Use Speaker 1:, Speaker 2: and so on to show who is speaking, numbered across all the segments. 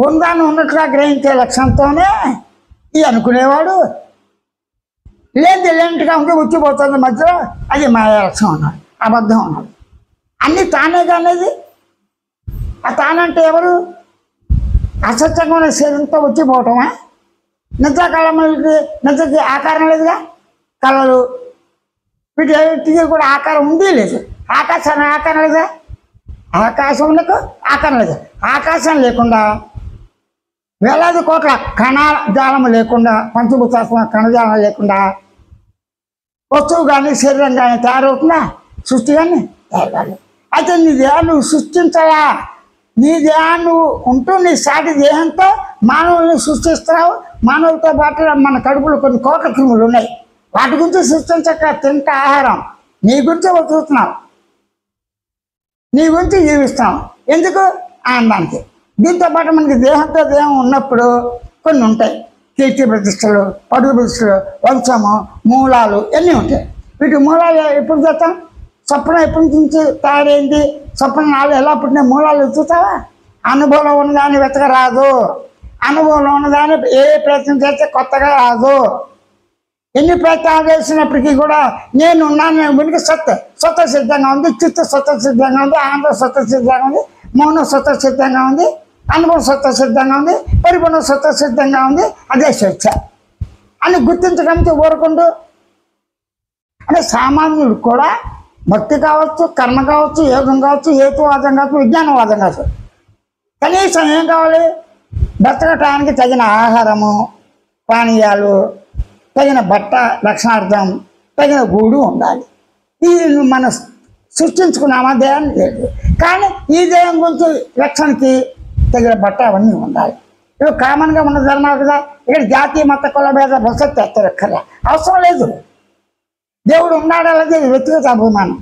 Speaker 1: ఉందాన్ని ఉన్నట్లుగా గ్రహించే లక్ష్యంతోనే ఇది అనుకునేవాడు. లేనిగా ఉంటే వచ్చిపోతుంది మధ్యలో, అది మాయా లక్ష్యం అన్నాడు, అబద్ధం అన్నాడు. అన్నీ తానే కానేది. ఆ తానంటే ఎవరు? అసత్యంగా ఉన్న శరీరంతో వచ్చిపోవటమా? నిద్రాకాలంకి నిద్రకి ఆకారం లేదుగా. కళలు వీటికి కూడా ఆకారం ఉంది లేదు. ఆకాశానికి ఆకారం లేదా? ఆకాశంలో ఆకారం లేదు. ఆకాశం లేకుండా వేలాది కోట్ల కణజాలం లేకుండా, పంచభూతాత్మ కణజాలం లేకుండా వస్తువు కానీ శరీరం కానీ తయారవుతుందా? సృష్టి కానీ తయారు కాదు. అయితే నీ దేహాన్ని నువ్వు సృష్టించాలా? నీ దేహాన్ని నువ్వు ఉంటూ నీ సాటి దేహంతో మానవుల్ని సృష్టిస్తున్నావు. మానవులతో పాటు మన కడుపులో కొన్ని కోట్ల క్రిములు ఉన్నాయి. వాటి గురించి సృష్టించక తింటే ఆహారం నీ గురించి బతుకుతున్నావు, నీ గురించి జీవిస్తాం. ఎందుకు? ఆనందానికి. దీంతో పాటు మనకి దేహంతో దేహం ఉన్నప్పుడు కొన్ని ఉంటాయి. కీర్తి ప్రతిష్టలు, పడుగు ప్రతిష్టలు, వంశము, మూలాలు ఇవన్నీ ఉంటాయి. వీటి మూలాలు ఎప్పుడు చేస్తాం? స్వప్నం ఎప్పటి నుంచి తయారైంది? స్వప్న నాలు ఎలా పుట్టిన మూలాలు వెతుకుతావా? అనుభవంలో ఉన్నదాన్ని వెతకరాదు. అనుభవంలో ఉన్నదాన్ని ఏ ప్రయత్నం చేస్తే కొత్తగా రాదు. ఎన్ని ప్రయత్నాలు చేసినప్పటికీ కూడా నేను ఉన్నాను వెనుక స్వత సిద్ధంగా ఉంది, చిత్త స్వత సిద్ధంగా ఉంది, ఆనంద స్వత సిద్ధంగా ఉంది, మౌనం స్వత సిద్ధంగా ఉంది, అనుభవం స్వత సిద్ధంగా ఉంది, పరిపూర్ణ స్వత సిద్ధంగా ఉంది. అదే స్వేచ్ఛ అని గుర్తించడానికి ఊరకుండు. అంటే సామాన్యుడు కూడా భక్తి కావచ్చు, కర్మ కావచ్చు, యోగం కావచ్చు, హేతువాదం కావచ్చు, విజ్ఞానవాదం కావచ్చు, కనీసం ఏం కావాలి? బ్రతకటానికి తగిన ఆహారము, పానీయాలు, తగిన బట్ట రక్షణార్థం, తగిన గూడు ఉండాలి. ఇది మనం సృష్టించుకున్నామా? దేహాన్ని లేదు. కానీ ఈ దేహం గురించి రక్షణకి తగిన బట్ట అవన్నీ ఉండాలి. ఇవి కామన్గా ఉన్న ధర్మాలు కదా. ఇక్కడ జాతి మత కుల భేద భవిష్యత్తు ఎత్తరక్కర్లే, అవసరం లేదు. దేవుడు ఉన్నాడు అలాగే వ్యక్తిగత అభిమానం.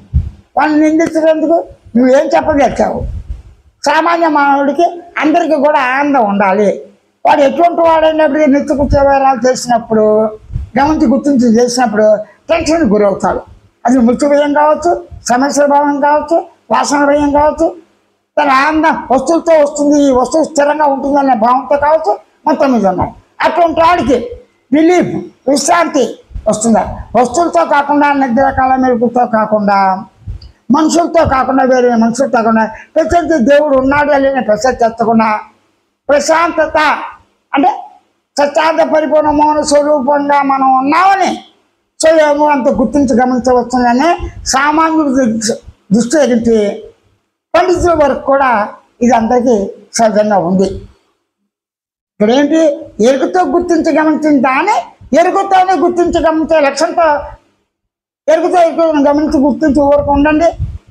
Speaker 1: వాళ్ళని నిందించేందుకు నువ్వేం చెప్పగలిచావు? సామాన్య మానవుడికి అందరికీ కూడా ఆనందం ఉండాలి. వాడు ఎటువంటి వాడైనప్పటికీ నిత్యకృత్యవేరాలు చేసినప్పుడు, గమనించి గుర్తించి చేసినప్పుడు టెన్షన్ గురవుతాడు. అది మృత్యు భయం కావచ్చు, సమస్యల భావం కావచ్చు, వాసన భయం కావచ్చు, తన ఆనందం వస్తువులతో వస్తుంది, ఈ వస్తువు స్థిరంగా ఉంటుందనే భావంతో కావచ్చు, మొత్తం మీద ఉన్నాయి. అటువంటి వాడికి రిలీఫ్, విశ్రాంతి వస్తుందా? వస్తువులతో కాకుండా, నిద్ర కాల మెరుగుతో కాకుండా, మనుషులతో కాకుండా, వేరే మనుషులతో కాకుండా, ప్రతి దేవుడు ఉన్నాడు అని ప్రసక్తి ఎత్తకుండా ప్రశాంతత అంటే సత్యార్థ పరిపూర్ణ మౌన స్వరూపంగా మనం ఉన్నామని స్వయంగా అంత గుర్తించి గమనించవచ్చునని సామాన్యుడు దృష్టి ఎగిటి పండితుల వరకు కూడా ఇది అందరికీ సహజంగా ఉంది. ఇక్కడేంటి? ఎరుగుతో గుర్తించి గమనించిందా అని ఎరుగుతోనే గుర్తించి గమనించే లక్ష్యంతో ఎరుగుతో గమనించి గుర్తించి ఊరకు ఉండండి.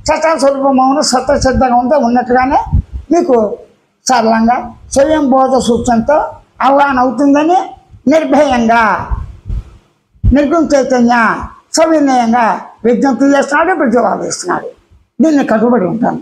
Speaker 1: సత్య స్వరూపం మౌన సత్య సిద్ధంగా ఉంటే ఉన్నట్టుగానే మీకు సరళంగా స్వయం బోధ సూచనతో అవగాహన అవుతుందని నిర్భయంగా, నిర్గుణ చైతన్య సవినయంగా విజ్ఞప్తి చేస్తున్నాడు, ప్రతిపాదిస్తున్నాడు. దీన్ని కట్టుబడి ఉంటాను.